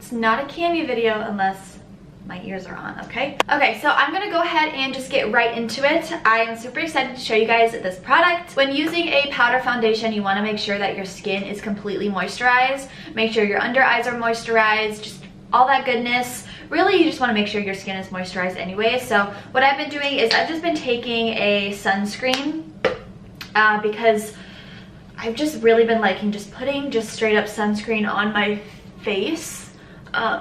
It's not a Cami video unless my ears are on, okay? Okay, so I'm gonna go ahead and just get right into it. I am super excited to show you guys this product. When using a powder foundation, you wanna make sure that your skin is completely moisturized. Make sure your under eyes are moisturized, just all that goodness. Really, you just wanna make sure your skin is moisturized anyway. So what I've been doing is I've just been taking a sunscreen because I've just really been liking just putting just straight up sunscreen on my face.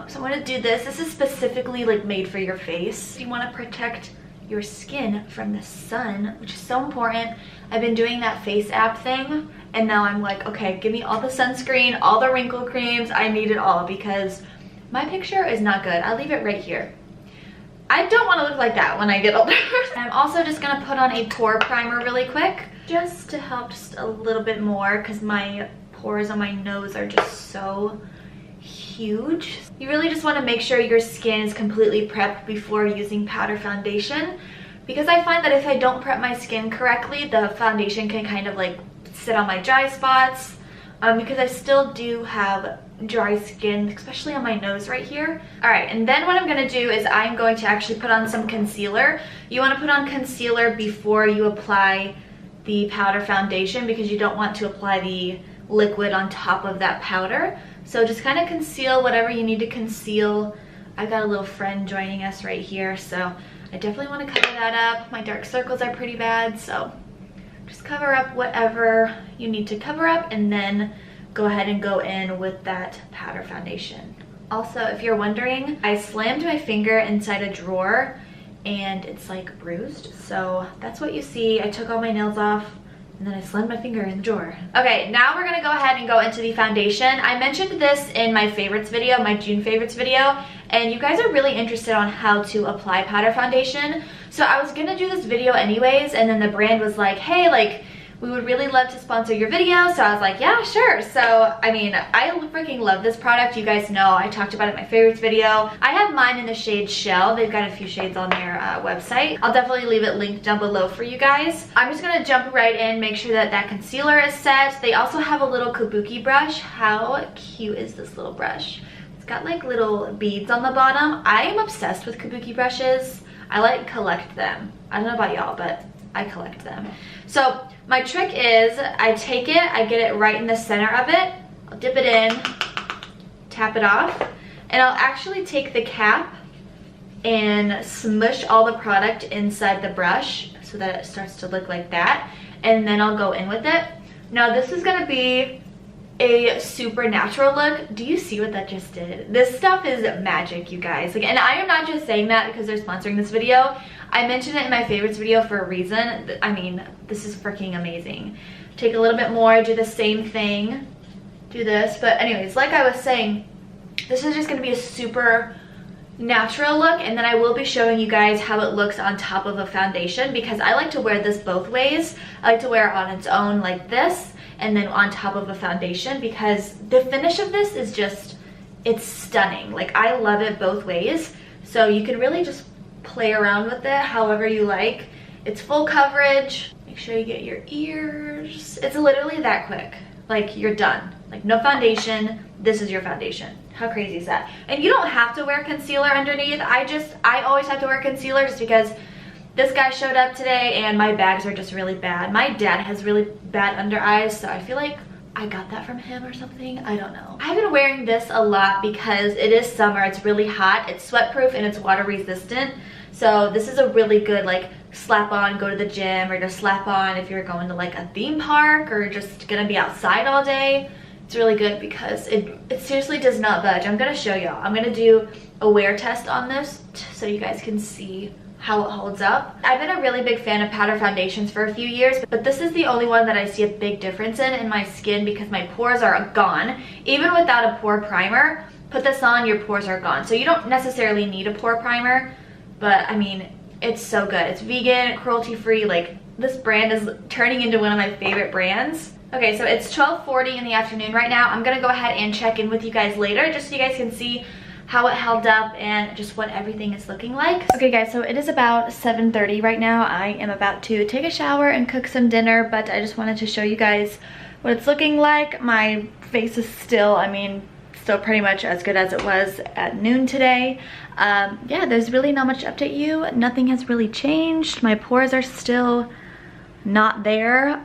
So I'm gonna do this. This is specifically like made for your face. You wanna protect your skin from the sun, which is so important. I've been doing that face app thing, and now I'm like, okay, give me all the sunscreen, all the wrinkle creams. I need it all because my picture is not good. I'll leave it right here. I don't wanna look like that when I get older. I'm also just gonna put on a pore primer really quick, just to help just a little bit more because my pores on my nose are just so huge. You really just want to make sure your skin is completely prepped before using powder foundation, because I find that if I don't prep my skin correctly, the foundation can kind of like sit on my dry spots, because I still do have dry skin, especially on my nose right here. All right, and then what I'm going to do is I'm going to actually put on some concealer. You want to put on concealer before you apply the powder foundation because you don't want to apply the liquid on top of that powder. So just kind of conceal whatever you need to conceal. I got a little friend joining us right here, so I definitely want to cover that up. My dark circles are pretty bad, so just cover up whatever you need to cover up and then go ahead and go in with that powder foundation. Also, if you're wondering, I slammed my finger inside a drawer and it's like bruised, so that's what you see. I took all my nails off and then I slammed my finger in the drawer. Okay, now we're gonna go ahead and go into the foundation. I mentioned this in my favorites video, my June favorites video, and you guys are really interested on how to apply powder foundation. So I was gonna do this video anyways, and then the brand was like, hey, like, we would really love to sponsor your video. So I was like, yeah, sure. So, I mean, I freaking love this product. You guys know I talked about it in my favorites video. I have mine in the shade Shell. They've got a few shades on their website. I'll definitely leave it linked down below for you guys. I'm just gonna jump right in, make sure that that concealer is set. They also have a little kabuki brush. How cute is this little brush? It's got like little beads on the bottom. I am obsessed with kabuki brushes. I like collect them. I don't know about y'all, but I collect them. So my trick is I take it, I get it right in the center of it, I'll dip it in, tap it off, and I'll actually take the cap and smush all the product inside the brush so that it starts to look like that, and then I'll go in with it. Now this is gonna be a super natural look. Do you see what that just did? This stuff is magic, you guys. Like, and I am not just saying that because they're sponsoring this video. I mentioned it in my favorites video for a reason. I mean, this is freaking amazing. Take a little bit more, do the same thing, do this. But anyways, like I was saying, this is just gonna be a super natural look, and then I will be showing you guys how it looks on top of a foundation because I like to wear this both ways. I like to wear it on its own like this, and then on top of a foundation, because the finish of this is just, it's stunning. Like, I love it both ways. So you can really just play around with it however you like. It's full coverage. Make sure you get your ears. It's literally that quick. Like, you're done. Like, no foundation. This is your foundation. How crazy is that? And you don't have to wear concealer underneath. I always have to wear concealer just because this guy showed up today and my bags are just really bad. My dad has really bad under eyes, so I feel like I got that from him or something. I don't know. I've been wearing this a lot because it is summer. It's really hot. It's sweat proof and it's water resistant. So this is a really good like slap on, go to the gym, or just slap on if you're going to like a theme park or just gonna be outside all day. It's really good because it seriously does not budge. I'm gonna show y'all. I'm gonna do a wear test on this so you guys can see how it holds up. I've been a really big fan of powder foundations for a few years, but this is the only one that I see a big difference in my skin because my pores are gone. Even without a pore primer, put this on, your pores are gone. So you don't necessarily need a pore primer, but I mean, it's so good. It's vegan, cruelty-free. Like, this brand is turning into one of my favorite brands. Okay, so it's 12:40 in the afternoon right now. I'm gonna go ahead and check in with you guys later just so you guys can see how it held up and just what everything is looking like. Okay guys, so it is about 7:30 right now. I am about to take a shower and cook some dinner, but I just wanted to show you guys what it's looking like. My face is still, I mean, still pretty much as good as it was at noon today. Yeah, there's really not much to update you. Nothing has really changed. My pores are still not there.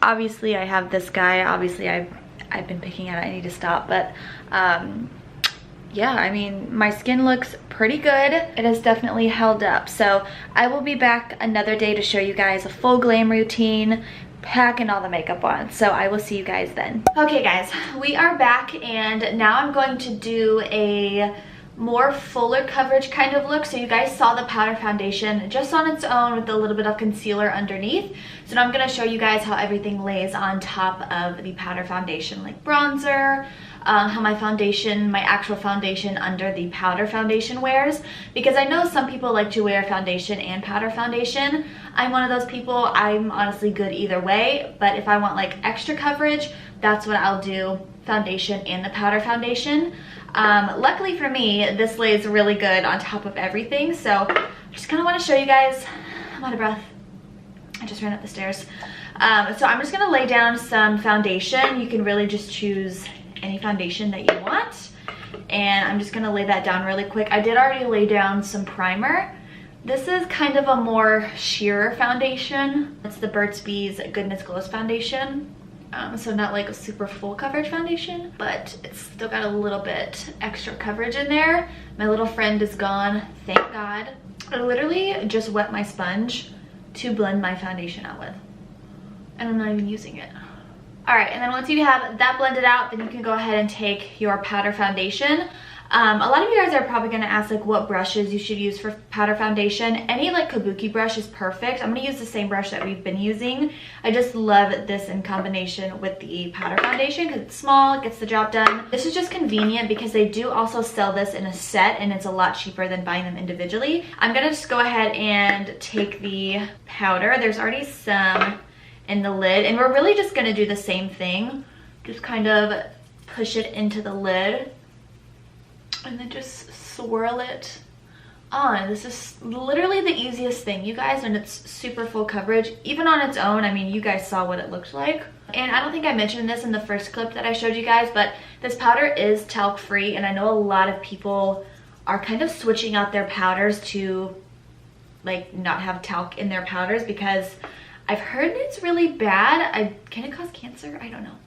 Obviously I have this guy. Obviously I've been picking at it. I need to stop, but yeah, I mean, my skin looks pretty good. It has definitely held up. So I will be back another day to show you guys a full glam routine, packing all the makeup on. So I will see you guys then. Okay guys, we are back, and now I'm going to do a more fuller coverage kind of look. So you guys saw the powder foundation just on its own with a little bit of concealer underneath. So now I'm going to show you guys how everything lays on top of the powder foundation, like bronzer, how my foundation, my actual foundation under the powder foundation wears, because I know some people like to wear foundation and powder foundation. I'm one of those people. I'm honestly good either way, but if I want like extra coverage, that's what I'll do, foundation and the powder foundation. Luckily for me, this lays really good on top of everything, so I just kind of want to show you guys. I'm out of breath. I just ran up the stairs. So I'm just going to lay down some foundation. You can really just choose any foundation that you want, and I'm just going to lay that down really quick. I did already lay down some primer. This is kind of a more sheer foundation. It's the Burt's Bees Goodness Glows foundation. So not like a super full coverage foundation, but it's still got a little bit extra coverage in there. My little friend is gone, thank God. I literally just wet my sponge to blend my foundation out with, and I'm not even using it. All right, and then once you have that blended out, then you can go ahead and take your powder foundation. A lot of you guys are probably gonna ask like what brushes you should use for powder foundation. Any like kabuki brush is perfect. I'm gonna use the same brush that we've been using. I just love this in combination with the powder foundation because it's small, it gets the job done. This is just convenient because they do also sell this in a set, and it's a lot cheaper than buying them individually. I'm gonna just go ahead and take the powder. There's already some in the lid, and we're really just gonna do the same thing. Just kind of push it into the lid and then just swirl it on. This is literally the easiest thing, you guys, and it's super full coverage. Even on its own, I mean, you guys saw what it looked like. And I don't think I mentioned this in the first clip that I showed you guys, but this powder is talc free, and I know a lot of people are kind of switching out their powders to like not have talc in their powders because I've heard it's really bad. Can it cause cancer? I don't know.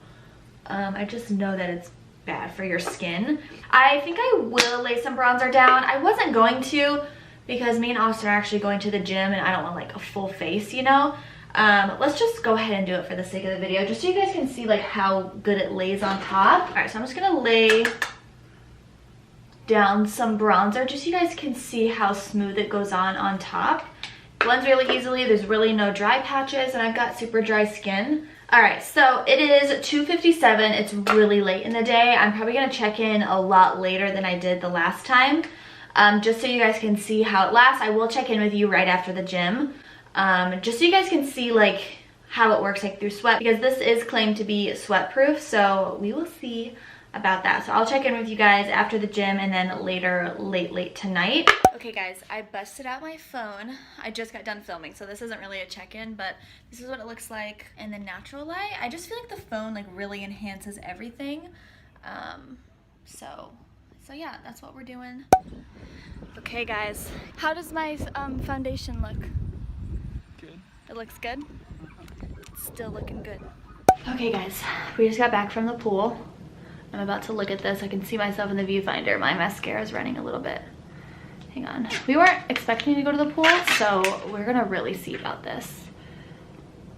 I just know that it's bad for your skin. I think I will lay some bronzer down. I wasn't going to because me and Austin are actually going to the gym, and I don't want like a full face, you know. Let's just go ahead and do it for the sake of the video, just so you guys can see like how good it lays on top. All right, so I'm just gonna lay down some bronzer just so you guys can see how smooth it goes on top. Blends really easily. There's really no dry patches, and I've got super dry skin. All right, so it is 2:57. It's really late in the day. I'm probably gonna check in a lot later than I did the last time, just so you guys can see how it lasts. I will check in with you right after the gym, just so you guys can see like how it works like through sweat, because this is claimed to be sweat proof, so we will see about that. So I'll check in with you guys after the gym and then later, late tonight. Okay guys, I busted out my phone. I just got done filming, so this isn't really a check-in, but this is what it looks like in the natural light. I just feel like the phone like really enhances everything. So yeah, that's what we're doing. Okay guys, how does my foundation look? Good. It looks good? It's still looking good. Okay guys, we just got back from the pool. I'm about to look at this. I can see myself in the viewfinder. My mascara is running a little bit. Hang on. We weren't expecting to go to the pool, so we're gonna really see about this.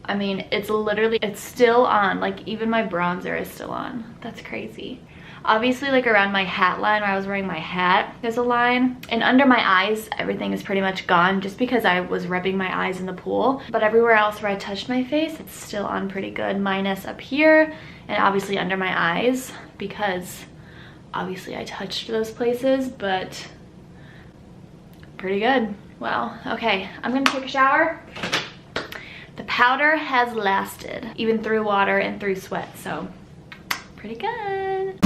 I mean, it's still on. Like, even my bronzer is still on. That's crazy. Obviously, like around my hat line where I was wearing my hat, there's a line. And under my eyes, everything is pretty much gone just because I was rubbing my eyes in the pool. But everywhere else where I touched my face, it's still on pretty good, minus up here and obviously under my eyes, because obviously I touched those places, but pretty good. Well, okay, I'm gonna take a shower. The powder has lasted, even through water and through sweat, so pretty good.